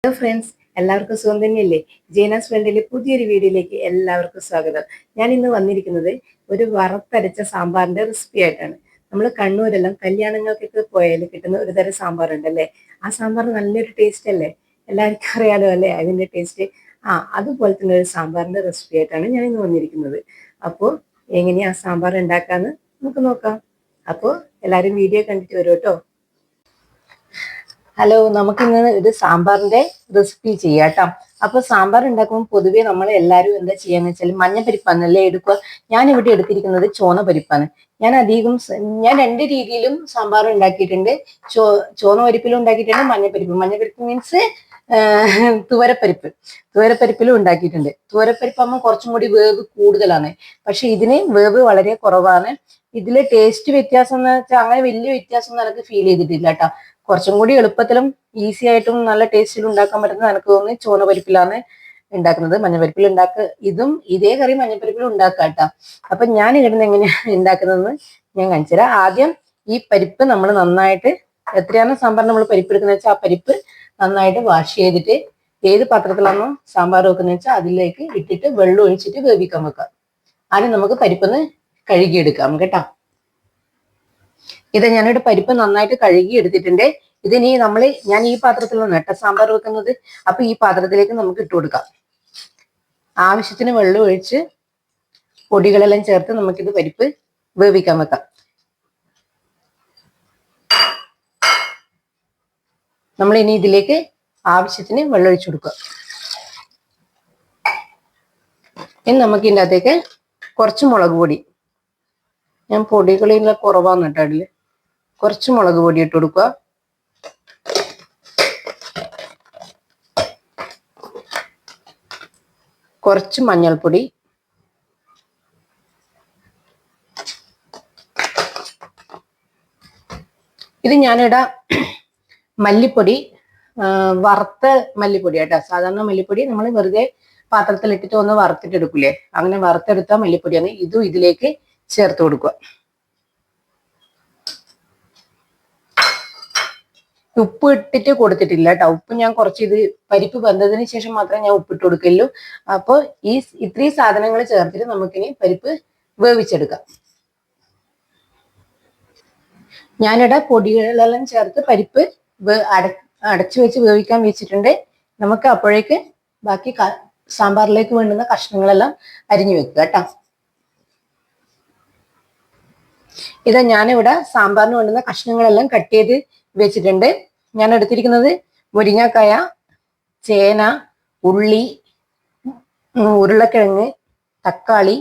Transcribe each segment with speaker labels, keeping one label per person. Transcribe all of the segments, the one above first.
Speaker 1: Hello friends, എല്ലാവർക്കും സുഖം തന്നെയല്ലേ? ജേനാസ് വേൾഡിലെ പുതിയൊരു വീഡിയോയിലേക്ക് എല്ലാവർക്കും സ്വാഗതം. ഞാൻ ഇന്ന് വന്നിരിക്കുന്നത് ഒരു വറുത്തരച്ച സാമ്പാറിന്റെ റെസിപ്പി ആയിട്ടാണ്. നമ്മൾ കണ്ണൂരെല്ലാം കല്യാണങ്ങൾക്കൊക്കെ പോയാൽ കിട്ടുന്ന ഒരു തരം സാമ്പാർ ഉണ്ടല്ലേ, ആ സാമ്പാർ നല്ലൊരു ടേസ്റ്റ് അല്ലേ? എല്ലാവർക്കും അറിയാലോ അല്ലേ അതിന്റെ ടേസ്റ്റ്. അതുപോലെ തന്നെ ഒരു സാമ്പാറിന്റെ റെസിപ്പി ആയിട്ടാണ് ഞാൻ ഇന്ന് വന്നിരിക്കുന്നത്. അപ്പോൾ എങ്ങനെയാ സാമ്പാർ ഉണ്ടാക്കാന്ന് നമുക്ക് നോക്കാം. അപ്പോൾ എല്ലാവരും വീഡിയോ കണ്ടിട്ട് വരും കേട്ടോ. ഹലോ, നമുക്കിന്ന് ഒരു സാമ്പാറിന്റെ റെസിപ്പി ചെയ്യാം കേട്ടോ. അപ്പൊ സാമ്പാർ ഉണ്ടാക്കുമ്പോൾ പൊതുവെ നമ്മൾ എല്ലാവരും എന്താ ചെയ്യാന്ന് വെച്ചാൽ മഞ്ഞപ്പരിപ്പാണല്ലേ എടുക്കുക. ഞാൻ ഇവിടെ എടുത്തിരിക്കുന്നത് ചോന്ന പരിപ്പാണ്. ഞാൻ രണ്ട് രീതിയിലും സാമ്പാർ ഉണ്ടാക്കിയിട്ടുണ്ട്. ചോന്ന പരിപ്പിലും ഉണ്ടാക്കിയിട്ടുണ്ട്, മഞ്ഞപ്പരിപ്പ് മീൻസ് തുവരപ്പരിപ്പിലും ഉണ്ടാക്കിയിട്ടുണ്ട്. തുവരപ്പരിപ്പാകുമ്പോൾ കുറച്ചും കൂടി വേവ് കൂടുതലാണ്, പക്ഷെ ഇതിന് വേവ് വളരെ കുറവാണ്. ഇതിലെ ടേസ്റ്റ് വ്യത്യാസം എന്ന് വെച്ചാൽ അങ്ങനെ വലിയ വ്യത്യാസം എനിക്ക് ഫീൽ ചെയ്തിട്ടില്ല കേട്ടോ. കുറച്ചും കൂടി എളുപ്പത്തിലും ഈസി ആയിട്ടും നല്ല ടേസ്റ്റിലും ഉണ്ടാക്കാൻ പറ്റുന്നത് എനിക്ക് തോന്നുന്നു ചോന്ന പരിപ്പിലാണ് ഉണ്ടാക്കുന്നത്. മഞ്ഞപ്പരിപ്പിൽ ഇതും ഇതേ കറി മഞ്ഞപ്പരിപ്പിലും ഉണ്ടാക്കാം കേട്ടോ. അപ്പൊ ഞാൻ ഇടുന്ന എങ്ങനെയാണ് ഉണ്ടാക്കുന്നതെന്ന് ഞാൻ കാണിച്ചുതരാം. ആദ്യം ഈ പരിപ്പ് നമ്മൾ നന്നായിട്ട്, എത്രയാണ് സാമ്പാർ നമ്മൾ പരിപ്പ് എടുക്കുന്നത് വെച്ചാൽ ആ പരിപ്പ് നന്നായിട്ട് വാഷ് ചെയ്തിട്ട് ഏത് പാത്രത്തിലാണോ സാമ്പാർ വെക്കുന്നത് വെച്ചാൽ അതിലേക്ക് ഇട്ടിട്ട് വെള്ളം ഒഴിച്ചിട്ട് വേവിക്കാൻ വെക്കാം. ആദ്യം നമുക്ക് പരിപ്പൊന്ന് കഴുകിയെടുക്കാം കേട്ടോ. ഇത് ഞാനിവിടെ പരിപ്പ് നന്നായിട്ട് കഴുകി എടുത്തിട്ടുണ്ട്. ഇതിനി ഞാൻ ഈ പാത്രത്തിലാണ് കേട്ടോ സാമ്പാർ വെക്കുന്നത്. അപ്പൊ ഈ പാത്രത്തിലേക്ക് നമുക്ക് ഇട്ട് കൊടുക്കാം. ആവശ്യത്തിന് വെള്ളം ഒഴിച്ച് പൊടികളെല്ലാം ചേർത്ത് നമുക്കിത് പരിപ്പ് വേവിക്കാൻ വെക്കാം. നമ്മൾ ഇനി ഇതിലേക്ക് ആവശ്യത്തിന് വെള്ളം ഒഴിച്ചു കൊടുക്കുക. ഇനി നമുക്ക് ഇതിൻ്റെ അകത്തേക്ക് കുറച്ച് മുളക് പൊടി, ഞാൻ പൊടികളിൽ കുറവാന്ന് കേട്ടോ അതില്, കുറച്ച് മുളക് പൊടി ഇട്ട് കൊടുക്കുക. കുറച്ച് മഞ്ഞൾപ്പൊടി, ഇത് ഞാനിടാ മല്ലിപ്പൊടി, വറുത്ത മല്ലിപ്പൊടി കേട്ടോ. സാധാരണ മല്ലിപ്പൊടി നമ്മൾ വെറുതെ പാത്രത്തിലിട്ടിട്ട് ഒന്ന് വറുത്തിട്ട് എടുക്കൂലേ, അങ്ങനെ വറുത്തെടുത്ത മല്ലിപ്പൊടിയാണ്. ഇതും ഇതിലേക്ക് ചേർത്ത് കൊടുക്കുക. ഉപ്പ് ഇട്ടിട്ട് കൊടുത്തിട്ടില്ല കേട്ടോ. ഉപ്പ് ഞാൻ കുറച്ച് ഇത് പരിപ്പ് വെന്തതിന് ശേഷം മാത്രമേ ഞാൻ ഉപ്പിട്ട് കൊടുക്കുള്ളൂ. അപ്പോൾ ഇത്രയും സാധനങ്ങൾ ചേർത്തിട്ട് നമുക്കിനി പരിപ്പ് വേവിച്ചെടുക്കാം. ഞാനിവിടെ പൊടികളെല്ലാം ചേർത്ത് പരിപ്പ് അടച്ചു വെച്ച് വേവിക്കാൻ വെച്ചിട്ടുണ്ട്. നമുക്ക് അപ്പോഴേക്ക് ബാക്കി സാമ്പാറിലേക്ക് വേണ്ടുന്ന കഷ്ണങ്ങളെല്ലാം അരിഞ്ഞു വെക്കുക കേട്ടോ. ഇത് ഞാനിവിടെ സാമ്പാറിന് വേണ്ടുന്ന കഷ്ണങ്ങളെല്ലാം കട്ട് ചെയ്ത് വെച്ചിട്ടുണ്ട്. ഞാൻ എടുത്തിരിക്കുന്നത് മുരിങ്ങക്കായ, ചേന, ഉള്ളി, ഉരുളക്കിഴങ്ങ്, തക്കാളി,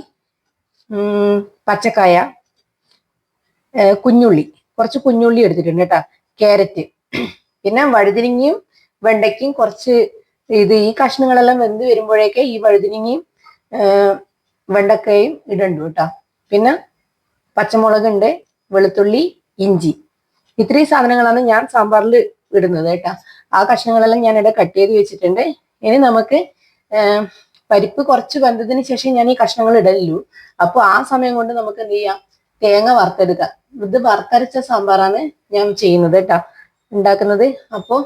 Speaker 1: പച്ചക്കായ, കുഞ്ഞുള്ളി, കുറച്ച് കുഞ്ഞുള്ളി എടുത്തിട്ടുണ്ട് കേട്ടോ, ക്യാരറ്റ്, പിന്നെ വഴുതിനങ്ങയും വെണ്ടയ്ക്കും കുറച്ച്. ഈ കഷ്ണങ്ങളെല്ലാം വെന്ത് വരുമ്പോഴേക്ക് ഈ വഴുതിനങ്ങയും വെണ്ടക്കയും ഇടണ്ടു കേട്ടോ. പിന്നെ പച്ചമുളകുണ്ട്, വെളുത്തുള്ളി, ഇഞ്ചി, ഇത്രയും സാധനങ്ങളാണ് ഞാൻ സാമ്പാറിൽ ഇടുന്നത് കേട്ടോ. ആ കഷ്ണങ്ങളെല്ലാം ഞാൻ ഇവിടെ കട്ട് ചെയ്ത് വെച്ചിട്ടുണ്ട്. ഇനി നമുക്ക് പരിപ്പ് കുറച്ച് വെന്തതിന് ശേഷം ഞാൻ ഈ കഷ്ണങ്ങൾ ഇടലുള്ളൂ. അപ്പോൾ ആ സമയം കൊണ്ട് നമുക്ക് എന്ത് ചെയ്യാം, തേങ്ങ വറുത്തെടുക്കാം. ഇത് വറുത്തരച്ച സാമ്പാറാണ് ഞാൻ ചെയ്യുന്നത് കേട്ടോ, ഉണ്ടാക്കുന്നത്. അപ്പോൾ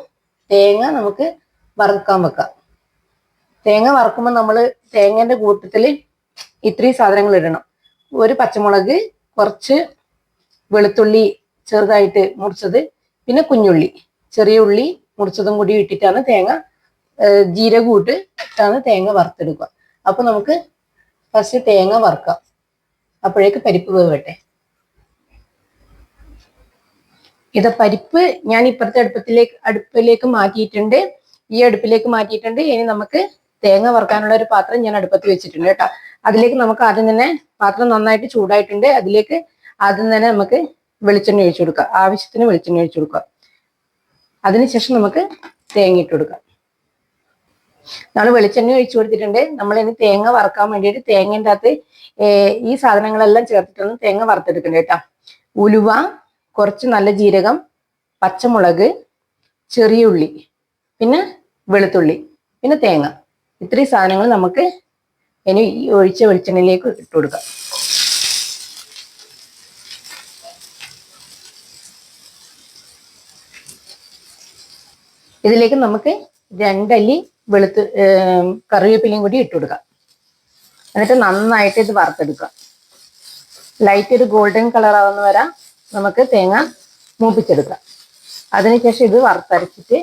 Speaker 1: തേങ്ങ നമുക്ക് വറുക്കാൻ വെക്കാം. തേങ്ങ വറുക്കുമ്പോൾ നമ്മൾ തേങ്ങേന്റെ കൂട്ടത്തിൽ ഇത്രയും സാധനങ്ങൾ ഇടണം. ഒരു പച്ചമുളക്, കുറച്ച് വെളുത്തുള്ളി ചെറുതായിട്ട് മുറിച്ചത്, പിന്നെ കുഞ്ഞുള്ളി, ചെറിയ ഉള്ളി മുറിച്ചതും കൂടി ഇട്ടിട്ടാണ് തേങ്ങ, ജീരകം ഇട്ടിട്ടാണ് തേങ്ങ വറുത്തെടുക്കുക. അപ്പൊ നമുക്ക് ഫസ്റ്റ് തേങ്ങ വറുക്കാം. അപ്പോഴേക്ക് പരിപ്പ് വേവട്ടെ. ഇത് പരിപ്പ് ഞാൻ ഇപ്പുറത്തെ അടുപ്പിലേക്ക് മാറ്റിയിട്ടുണ്ട്. ഈ അടുപ്പിലേക്ക് മാറ്റിയിട്ടുണ്ട്. ഇനി നമുക്ക് തേങ്ങ വറുക്കാനുള്ള ഒരു പാത്രം ഞാൻ അടുപ്പത്ത് വെച്ചിട്ടുണ്ട് കേട്ടോ. അതിലേക്ക് നമുക്ക് ആദ്യം തന്നെ, പാത്രം നന്നായിട്ട് ചൂടായിട്ടുണ്ട്, അതിലേക്ക് ആദ്യം തന്നെ നമുക്ക് വെളിച്ചെണ്ണ ഒഴിച്ചു കൊടുക്കുക. ആവശ്യത്തിന് വെളിച്ചെണ്ണ ഒഴിച്ചു കൊടുക്കുക. അതിനുശേഷം നമുക്ക് തേങ്ങ ഇട്ട് കൊടുക്കാം. നമ്മൾ വെളിച്ചെണ്ണ ഒഴിച്ചു കൊടുത്തിട്ടുണ്ട്. നമ്മൾ ഇനി തേങ്ങ വറുക്കാൻ വേണ്ടിയിട്ട് തേങ്ങേൻ്റെ അകത്ത് ഈ സാധനങ്ങളെല്ലാം ചേർത്തിട്ടൊന്ന് തേങ്ങ വറുത്തെടുക്കണ്ട കേട്ടോ. ഉലുവ, കുറച്ച് നല്ല ജീരകം, പച്ചമുളക്, ചെറിയ ഉള്ളി, പിന്നെ വെളുത്തുള്ളി, പിന്നെ തേങ്ങ, ഇത്രയും സാധനങ്ങൾ നമുക്ക് ഇനി ഈ ഒഴിച്ച വെളിച്ചെണ്ണയിലേക്ക് ഇട്ട് കൊടുക്കാം. ഇതിലേക്ക് നമുക്ക് 2 അല്ലി കറിവേപ്പിലയും കൂടി ഇട്ട് കൊടുക്കാം. എന്നിട്ട് നന്നായിട്ട് ഇത് വറുത്തെടുക്കുക. ലൈറ്റ് ഒരു ഗോൾഡൻ കളർ ആവുന്ന വരെ നമുക്ക് തേങ്ങ മൂപ്പിച്ചെടുക്കാം. അതിനുശേഷം ഇത് വറുത്തരച്ചിട്ട്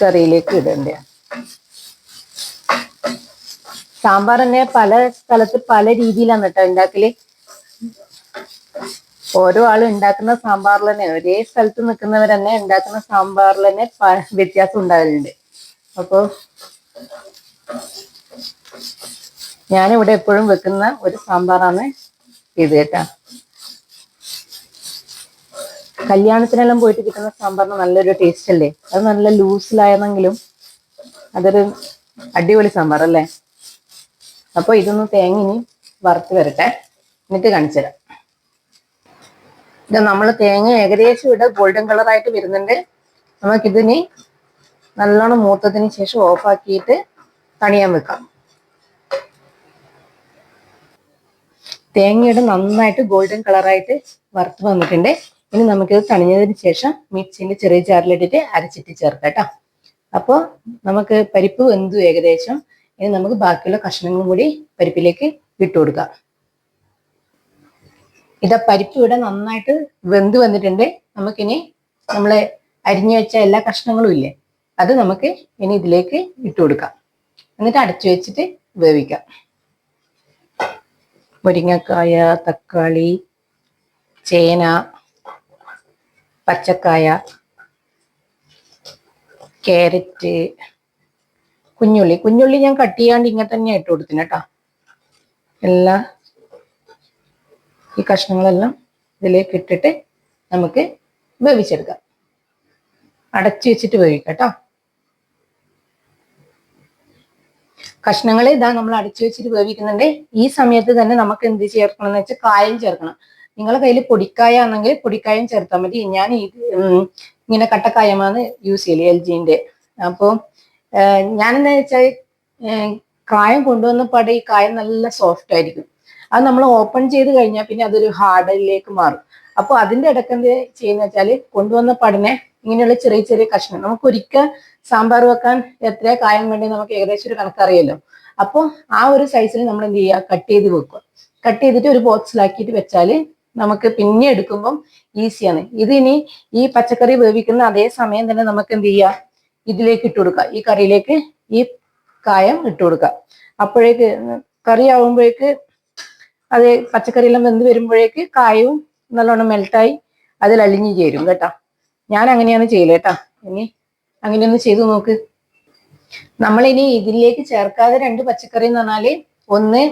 Speaker 1: കറിയിലേക്ക് ഇടേണ്ടതാണ്. സാമ്പാർ തന്നെ പല സ്ഥലത്ത് പല രീതിയിലാണ് കേട്ടോ ഉണ്ടാക്കല്. ഓരോ ആളും ഉണ്ടാക്കുന്ന സാമ്പാറിൽ തന്നെ, ഒരേ സ്ഥലത്ത് നിൽക്കുന്നവർ തന്നെ ഉണ്ടാക്കുന്ന സാമ്പാറിൽ തന്നെ വ്യത്യാസം ഉണ്ടാകലുണ്ട്. അപ്പോൾ ഞാനിവിടെ എപ്പോഴും വെക്കുന്ന ഒരു സാമ്പാറാണ് ഇത് കേട്ടാ. കല്യാണത്തിനെല്ലാം പോയിട്ട് കിട്ടുന്ന സാമ്പാറിന് നല്ലൊരു ടേസ്റ്റ് അല്ലേ. അത് നല്ല ലൂസിലായെന്നെങ്കിലും അതൊരു അടിപൊളി സാമ്പാർ അല്ലേ. അപ്പൊ ഇതൊന്ന് തേങ്ങ ഇനി വറുത്ത് വരട്ടെ, എന്നിട്ട് കാണിച്ചു തരാം. ഇത് നമ്മൾ തേങ്ങ ഏകദേശം ഇവിടെ ഗോൾഡൻ കളറായിട്ട് വരുന്നുണ്ട്. നമുക്കിതിന് നല്ലോണം മൂത്തതിന് ശേഷം ഓഫാക്കിയിട്ട് തണിയാൻ വെക്കാം. തേങ്ങയുടെ നന്നായിട്ട് ഗോൾഡൻ കളറായിട്ട് വറുത്ത് വന്നിട്ടുണ്ട്. ഇനി നമുക്കിത് തണിഞ്ഞതിന് ശേഷം മിക്സിന്റെ ചെറിയ ജാറിലിട്ടിട്ട് അരച്ചിട്ട് ചേർക്കാം കേട്ടോ. അപ്പോൾ നമുക്ക് പരിപ്പ് വെന്തു ഏകദേശം. ഇനി നമുക്ക് ബാക്കിയുള്ള കഷ്ണങ്ങളും കൂടി പരിപ്പിലേക്ക് ഇട്ട് കൊടുക്കാം. ഇതാ പരിപ്പ് ഇവിടെ നന്നായിട്ട് വെന്ത് വന്നിട്ടുണ്ട്. നമുക്കിനി നമ്മളെ അരിഞ്ഞു വെച്ച എല്ലാ കഷ്ണങ്ങളും ഇല്ലേ, അത് നമുക്ക് ഇനി ഇതിലേക്ക് ഇട്ട് കൊടുക്കാം. എന്നിട്ട് അടച്ചു വെച്ചിട്ട് വേവിക്കാം. മുരിങ്ങക്കായ, തക്കാളി, ചേന, പച്ചക്കായ, ക്യാരറ്റ്, കുഞ്ഞുള്ളി ഞാൻ കട്ട് ചെയ്യാണ്ട് ഇങ്ങനെ തന്നെ ഇട്ട് കൊടുത്തിന് കേട്ടോ. ഈ കഷ്ണങ്ങളെല്ലാം ഇതിലേക്ക് ഇട്ടിട്ട് നമുക്ക് വേവിച്ചെടുക്കാം. അടച്ചു വെച്ചിട്ട് വേവിക്കാം കേട്ടോ. കഷ്ണങ്ങൾ ഇതാ നമ്മൾ അടച്ചു വെച്ചിട്ട് വേവിക്കുന്നുണ്ട്. ഈ സമയത്ത് തന്നെ നമുക്ക് എന്ത് ചേർക്കണം എന്ന് വെച്ചാൽ കായം ചേർക്കണം. നിങ്ങളുടെ കയ്യിൽ പൊടിക്കായ ആണെങ്കിൽ പൊടിക്കായം ചേർത്താൽ മതി. ഞാൻ ഇങ്ങനെ കട്ടക്കായമാണ് യൂസ് ചെയ്യല്, LGന്റെ. അപ്പോൾ ഞാനെന്താ വെച്ചാൽ കായം കൊണ്ടുവന്നപ്പാടെ ഈ കായം നല്ല സോഫ്റ്റ് ആയിരിക്കും. അത് നമ്മൾ ഓപ്പൺ ചെയ്ത് കഴിഞ്ഞാൽ പിന്നെ അതൊരു ഹാർഡിലേക്ക് മാറും. അപ്പോൾ അതിന്റെ ഇടയ്ക്ക് എന്ത് ചെയ്യുന്ന വെച്ചാൽ കൊണ്ടുവന്ന പടനെ ഇങ്ങനെയുള്ള ചെറിയ ചെറിയ കഷ്ണം, നമുക്ക് ഒരിക്കൽ സാമ്പാർ വെക്കാൻ എത്ര കായം വേണ്ടി നമുക്ക് ഏകദേശം ഒരു കണക്കറിയല്ലോ. അപ്പോൾ ആ ഒരു സൈസിൽ നമ്മൾ എന്ത് ചെയ്യുക, കട്ട് ചെയ്ത് വെക്കുക. കട്ട് ചെയ്തിട്ട് ഒരു ബോക്സിലാക്കിയിട്ട് വെച്ചാൽ നമുക്ക് പിന്നെ എടുക്കുമ്പം ഈസിയാണ്. ഇതിനി ഈ പച്ചക്കറി വേവിക്കുന്ന അതേ സമയം തന്നെ നമുക്ക് എന്ത് ചെയ്യുക, ഇതിലേക്ക് ഇട്ട് കൊടുക്കുക. ഈ കറിയിലേക്ക് ഈ കായം ഇട്ട് കൊടുക്കുക. അപ്പോഴേക്ക് കറി ആവുമ്പോഴേക്ക് അത് പച്ചക്കറിയെല്ലാം വെന്ത് വരുമ്പോഴേക്ക് കായവും നല്ലോണം മെൽട്ടായി അതിൽ അലിഞ്ഞു ചേരും കേട്ടോ. ഞാൻ അങ്ങനെയാണ് ചെയ്യല് കേട്ടോ. ഇനി അങ്ങനെയൊന്ന് ചെയ്തു നോക്ക്. നമ്മളിനി ഇതിലേക്ക് ചേർക്കാതെ 2 പച്ചക്കറി എന്ന് പറഞ്ഞാല് ഒന്ന്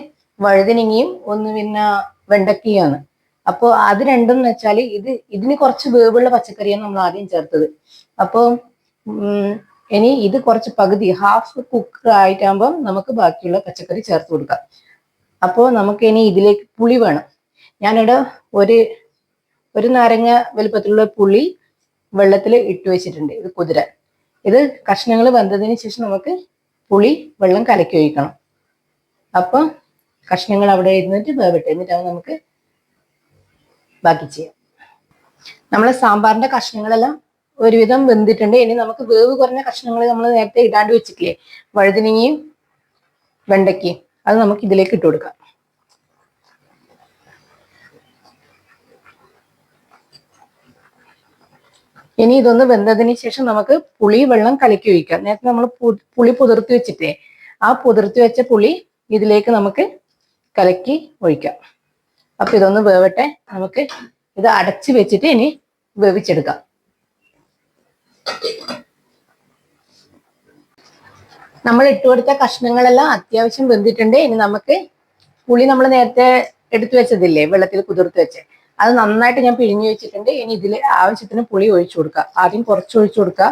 Speaker 1: വഴുതനങ്ങയും ഒന്ന് പിന്നെ വെണ്ടക്കയാണ്. അപ്പോൾ അത് രണ്ടും എന്ന് വെച്ചാൽ ഇതിന് കുറച്ച് വേവുള്ള പച്ചക്കറിയാണ് നമ്മൾ ആദ്യം ചേർത്തത്. അപ്പോൾ ഇനി ഇത് കുറച്ച് പകുതി ഹാഫ് കുക്ക് ആയിട്ടാകുമ്പോൾ നമുക്ക് ബാക്കിയുള്ള പച്ചക്കറി ചേർത്ത് കൊടുക്കാം. അപ്പോൾ നമുക്ക് ഇനി ഇതിലേക്ക് പുളി വേണം. ഞാനിവിടെ ഒരു നാരങ്ങ വലുപ്പത്തിലുള്ള പുളി വെള്ളത്തിൽ ഇട്ട് വെച്ചിട്ടുണ്ട്, ഇത് കുതിരാൻ. ഇത് കഷ്ണങ്ങൾ വെന്തതിന് ശേഷം നമുക്ക് പുളി വെള്ളം കലക്കി ഒഴിക്കണം. അപ്പോൾ കഷ്ണങ്ങൾ അവിടെ ഇരുന്നിട്ട് വേവട്ടെ, എന്നിട്ടാണ് നമുക്ക് ബാക്കി ചെയ്യാം. നമ്മളെ സാമ്പാറിന്റെ കഷ്ണങ്ങളെല്ലാം ഒരുവിധം വെന്തിട്ടുണ്ട്. ഇനി നമുക്ക് വേവ് കുറഞ്ഞ കഷ്ണങ്ങൾ നമ്മൾ നേരത്തെ ഇടാണ്ട് വെച്ചിട്ടില്ലേ, വഴുതനങ്ങയും വെണ്ടയ്ക്കയും, അത് നമുക്ക് ഇതിലേക്ക് ഇട്ട് കൊടുക്കാം. ഇനി ഇതൊന്ന് വെന്തതിന് ശേഷം നമുക്ക് പുളി വെള്ളം കലക്കി ഒഴിക്കാം. നേരത്തെ നമ്മൾ പുളി പുതിർത്തി വെച്ചിട്ടേ, ആ പുതിർത്തി വെച്ച പുളി ഇതിലേക്ക് നമുക്ക് കലക്കി ഒഴിക്കാം. അപ്പൊ ഇതൊന്ന് വേവട്ടെ, നമുക്ക് ഇത് അടച്ചു വെച്ചിട്ട് ഇനി വേവിച്ചെടുക്കാം. നമ്മൾ ഇട്ട് കൊടുത്ത കഷ്ണങ്ങളെല്ലാം അത്യാവശ്യം വെന്തിട്ടുണ്ട്. ഇനി നമുക്ക് പുളി നമ്മൾ നേരത്തെ എടുത്തു വെച്ചതില്ലേ, വെള്ളത്തിൽ കുതിർത്ത് വെച്ച്, അത് നന്നായിട്ട് ഞാൻ പിഴിഞ്ഞു വെച്ചിട്ടുണ്ട്. ഇനി ഇതിൽ ആവശ്യത്തിന് പുളി ഒഴിച്ചു കൊടുക്കുക. ആദ്യം കുറച്ച് ഒഴിച്ചു കൊടുക്കുക,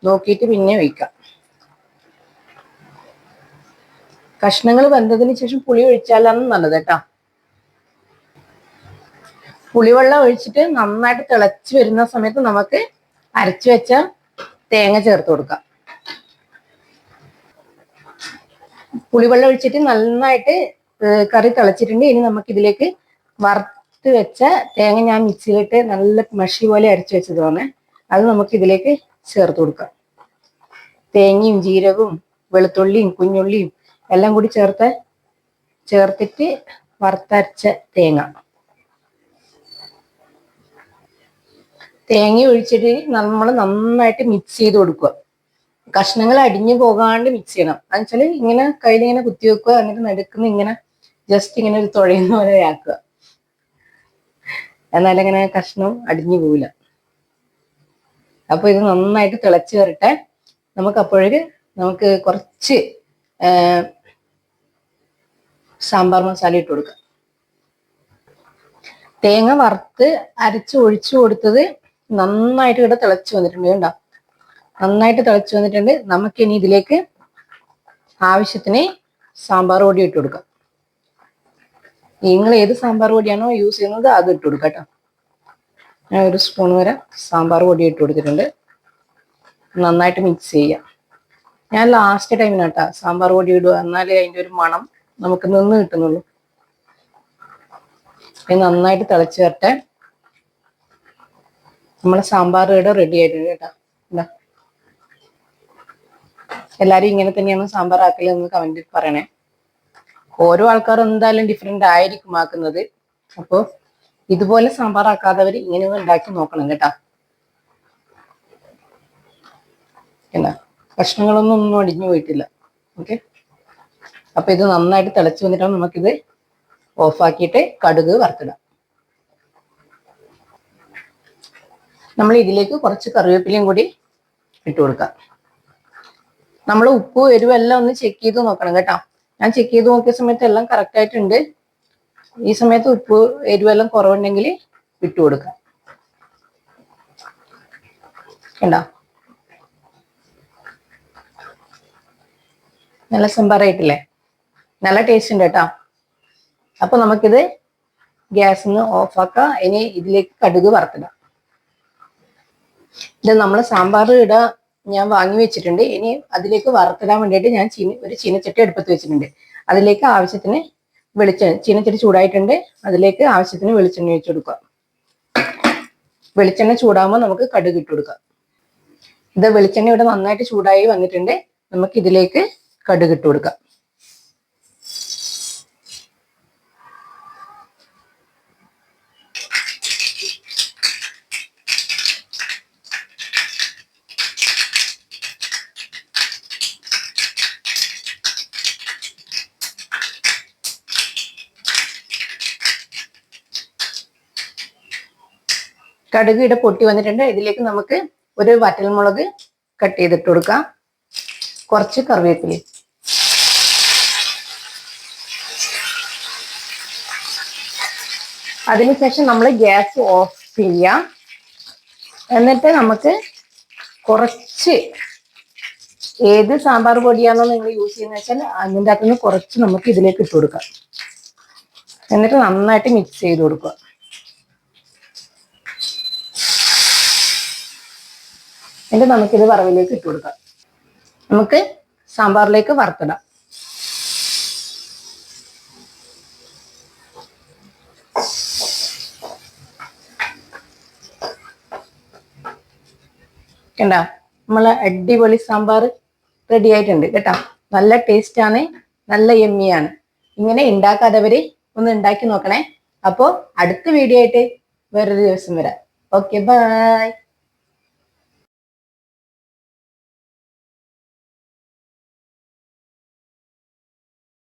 Speaker 1: നോക്കിയിട്ട് പിന്നെ ഒഴിക്കാം. കഷ്ണങ്ങൾ വെന്തതിന് ശേഷം പുളി ഒഴിച്ചാലാണ് നല്ലത് കേട്ടോ. പുളിവെള്ളം ഒഴിച്ചിട്ട് നന്നായിട്ട് തിളച്ച് വരുന്ന സമയത്ത് നമുക്ക് അരച്ചു വെച്ച തേങ്ങ ചേർത്ത് കൊടുക്കാം. പുളിവെള്ളം ഒഴിച്ചിട്ട് നന്നായിട്ട് കറി തിളച്ചിട്ടുണ്ട്. ഇനി നമുക്ക് ഇതിലേക്ക് വറുത്ത് വെച്ച തേങ്ങ ഞാൻ മിക്സിയിലിട്ട് നല്ല മഷി പോലെ അരച്ചു വെച്ചതാണ്, അത് നമുക്ക് ഇതിലേക്ക് ചേർത്ത് കൊടുക്കാം. തേങ്ങയും ജീരകവും വെളുത്തുള്ളിയും കുഞ്ഞുള്ളിയും എല്ലാം കൂടി ചേർത്തിട്ട് വറുത്തരച്ച തേങ്ങ ഒഴിച്ചിട്ട് നമ്മൾ നന്നായിട്ട് മിക്സ് ചെയ്ത് കൊടുക്കുക. കഷ്ണങ്ങൾ അടിഞ്ഞു പോകാണ്ട് മിക്സ് ചെയ്യണം. എന്നുവെച്ചാൽ ഇങ്ങനെ കയ്യിലിങ്ങനെ കുത്തി വെക്കുക, എന്നിട്ട് നടുക്കുന്ന ഇങ്ങനെ ജസ്റ്റ് ഇങ്ങനെ ഒരു തുഴയുന്ന പോലെ ആക്കുക. എന്നാലിങ്ങനെ കഷ്ണം അടിഞ്ഞു പോവില്ല. അപ്പൊ ഇത് നന്നായിട്ട് തിളച്ച് വരട്ടെ. നമുക്ക് കുറച്ച് സാമ്പാർ മസാല ഇട്ട് കൊടുക്കാം. തേങ്ങ വറുത്ത് അരച്ച് ഒഴിച്ചു കൊടുത്തത് നന്നായിട്ട് ഇവിടെ തിളച്ച് വന്നിട്ടുണ്ട്. കണ്ടോ, നന്നായിട്ട് തിളച്ച് വന്നിട്ടുണ്ട്. നമുക്കിനി ഇതിലേക്ക് ആവശ്യത്തിന് സാമ്പാർ പൊടി ഇട്ട് കൊടുക്കാം. നിങ്ങൾ ഏത് സാമ്പാർ പൊടിയാണോ യൂസ് ചെയ്യുന്നത് അത് ഇട്ട് കൊടുക്കാം കേട്ടോ. ഞാൻ 1 സ്പൂൺ വരെ സാമ്പാർ പൊടി ഇട്ട് കൊടുത്തിട്ടുണ്ട്. നന്നായിട്ട് മിക്സ് ചെയ്യാം. ഞാൻ ലാസ്റ്റ് ടൈമിനാട്ടാ സാമ്പാർ പൊടി ഇടുക, എന്നാലേ അതിൻ്റെ ഒരു മണം നമുക്ക് നിന്ന് കിട്ടുന്നുള്ളൂ. ഇത് നന്നായിട്ട് തിളച്ച് വരട്ടെ. നമ്മളെ സാമ്പാർ ഇവിടെ റെഡി ആയിട്ടുണ്ട് കേട്ടോ. എന്താ, എല്ലാരും ഇങ്ങനെ തന്നെയാണ് സാമ്പാർ ആക്കലെന്ന് കമന്റിൽ പറയണേ. ഓരോ ആൾക്കാരും എന്തായാലും ഡിഫറെന്റ് ആയിരിക്കും ആക്കുന്നത്. അപ്പോൾ ഇതുപോലെ സാമ്പാർ ആക്കാത്തവർ ഇങ്ങനെ ഉണ്ടാക്കി നോക്കണം കേട്ടാ. എന്താ, കഷ്ണങ്ങളൊന്നും അടിഞ്ഞു പോയിട്ടില്ല. ഓക്കെ, അപ്പൊ ഇത് നന്നായിട്ട് തിളച്ച് വന്നിട്ടാണ് നമുക്കിത് ഓഫാക്കിയിട്ട് കടുക് വറുത്തിടാം. നമ്മൾ ഇതിലേക്ക് കുറച്ച് കറിവേപ്പിലയും കൂടി ഇട്ട് കൊടുക്കാം. നമ്മൾ ഉപ്പ് എരിവെല്ലാം ഒന്ന് ചെക്ക് ചെയ്ത് നോക്കണം കേട്ടോ. ഞാൻ ചെക്ക് ചെയ്ത് നോക്കിയ സമയത്ത് എല്ലാം കറക്റ്റ് ആയിട്ടുണ്ട്. ഈ സമയത്ത് ഉപ്പ് എരിവെല്ലാം കുറവുണ്ടെങ്കിൽ ഇട്ട് കൊടുക്കാം. കണ്ടോ, നല്ല സാമ്പാറായിട്ടില്ലേ? നല്ല ടേസ്റ്റ് ഉണ്ട് കേട്ടോ. അപ്പൊ നമുക്കിത് ഗ്യാസിൽ നിന്ന് ഓഫാക്കാം. ഇനി ഇതിലേക്ക് കടുക് വറുത്തിടാം. ഇത് നമ്മൾ സാമ്പാർ ഞാൻ വാങ്ങി വെച്ചിട്ടുണ്ട്. ഇനി അതിലേക്ക് വറുത്തിടാൻ വേണ്ടിയിട്ട് ഞാൻ ഒരു ചീനച്ചട്ടി അടുപ്പത്ത് വെച്ചിട്ടുണ്ട്. അതിലേക്ക് ആവശ്യത്തിന് ചീനച്ചട്ടി ചൂടായിട്ടുണ്ട്. അതിലേക്ക് ആവശ്യത്തിന് വെളിച്ചെണ്ണ ഒഴിച്ചു കൊടുക്കുക. വെളിച്ചെണ്ണ ചൂടാകുമ്പോൾ നമുക്ക് കടുക് ഇട്ട് കൊടുക്കാം. ഇത് വെളിച്ചെണ്ണ ഇവിടെ നന്നായിട്ട് ചൂടായി വന്നിട്ടുണ്ട്. നമുക്ക് ഇതിലേക്ക് കടുക് ഇട്ട് കൊടുക്കാം. കടുക് ഇവിടെ പൊട്ടി വന്നിട്ടുണ്ട്. ഇതിലേക്ക് നമുക്ക് ഒരു വറ്റൽമുളക് കട്ട് ചെയ്തിട്ട് കൊടുക്കാം. കുറച്ച് കറിവേപ്പില. അതിനുശേഷം നമ്മൾ ഗ്യാസ് ഓഫ് ചെയ്യാം. എന്നിട്ട് നമുക്ക് കുറച്ച് ഏത് സാമ്പാർ പൊടിയാണോ നിങ്ങൾ യൂസ് ചെയ്യുന്നത് വെച്ചാൽ അതിൻ്റെ അകത്തുനിന്ന് കുറച്ച് നമുക്ക് ഇതിലേക്ക് ഇട്ട് കൊടുക്കാം. എന്നിട്ട് നന്നായിട്ട് മിക്സ് ചെയ്ത് കൊടുക്കുക. എന്നിട്ട് നമുക്കിത് വറവിലേക്ക് ഇട്ട് കൊടുക്കാം. നമുക്ക് സാമ്പാറിലേക്ക് വറുത്തിടാം. കണ്ടോ, നമ്മളെ അടിപൊളി സാമ്പാർ റെഡി ആയിട്ടുണ്ട് കേട്ടോ. നല്ല ടേസ്റ്റ് ആണ്, നല്ല യമ്മിയാണ്. ഇങ്ങനെ ഉണ്ടാക്കാത്തവര് ഒന്ന് ഉണ്ടാക്കി നോക്കണേ. അപ്പോൾ അടുത്ത വീഡിയോ ആയിട്ട് വേറൊരു ദിവസം വരാം. Okay, by.